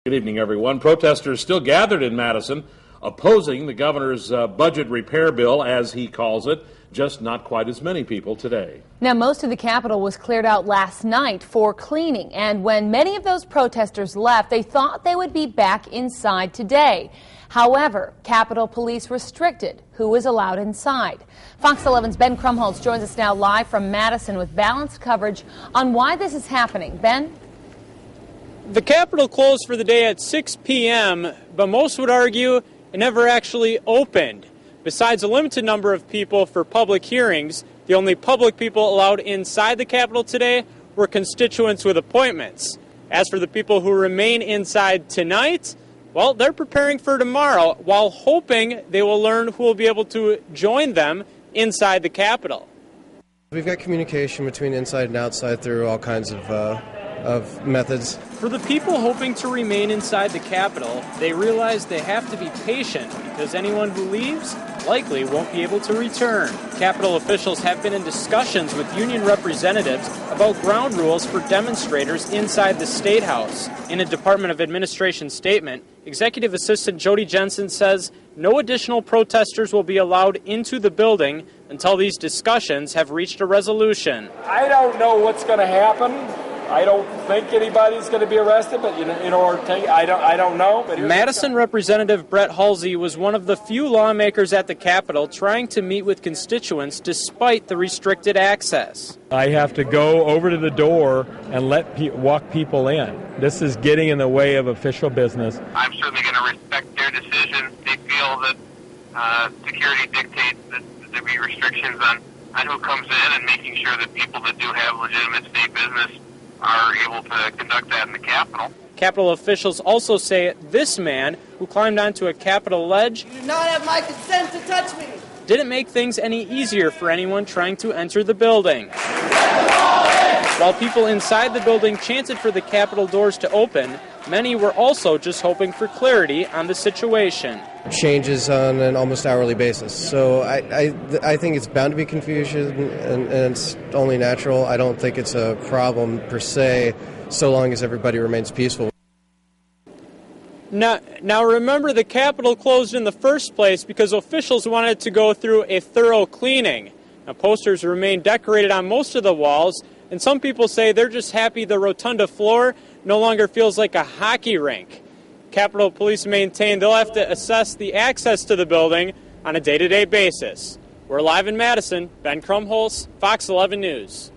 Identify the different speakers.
Speaker 1: Good evening, everyone. Protesters still gathered in Madison, opposing the governor's budget repair bill, as he calls it, just not quite as many people today.
Speaker 2: Now, most of the Capitol was cleared out last night for cleaning, and when many of those protesters left, they thought they would be back inside today. However, Capitol Police restricted who was allowed inside. Fox 11's Ben Krumholz joins us now live from Madison with balanced coverage on why this is happening. Ben?
Speaker 3: The Capitol closed for the day at 6 p.m., but most would argue it never actually opened. Besides a limited number of people for public hearings, the only public people allowed inside the Capitol today were constituents with appointments. As for the people who remain inside tonight, well, they're preparing for tomorrow while hoping they will learn who will be able to join them inside the Capitol.
Speaker 4: We've got communication between inside and outside through all kinds of methods.
Speaker 3: For the people hoping to remain inside the Capitol, they realize they have to be patient because anyone who leaves likely won't be able to return. Capitol officials have been in discussions with union representatives about ground rules for demonstrators inside the State House. In a Department of Administration statement, Executive Assistant Jody Jensen says no additional protesters will be allowed into the building until these discussions have reached a resolution.
Speaker 5: I don't know what's going to happen. I don't think anybody's going to be arrested, but I don't know. But
Speaker 3: Madison Representative Brett Halsey was one of the few lawmakers at the Capitol trying to meet with constituents despite the restricted access.
Speaker 6: I have to go over to the door and walk people in. This is getting in the way of official business.
Speaker 7: I'm certainly going to respect their decision. They feel that security dictates that there be restrictions on who comes in, and making sure that people that do have legitimate state business are able to conduct that in the Capitol.
Speaker 3: Capitol officials also say this man, who climbed onto a Capitol ledge,
Speaker 8: "You do not have my consent to touch me,"
Speaker 3: didn't make things any easier for anyone trying to enter the building. While people inside the building chanted for the Capitol doors to open, many were also just hoping for clarity on the situation.
Speaker 4: Changes on an almost hourly basis. So I think it's bound to be confusion, and it's only natural. I don't think it's a problem per se, so long as everybody remains peaceful.
Speaker 3: Now remember, the Capitol closed in the first place because officials wanted to go through a thorough cleaning. Now, posters remain decorated on most of the walls, and some people say they're just happy the rotunda floor no longer feels like a hockey rink. Capitol Police maintain they'll have to assess the access to the building on a day-to-day basis. We're live in Madison. Ben Krumholz, Fox 11 News.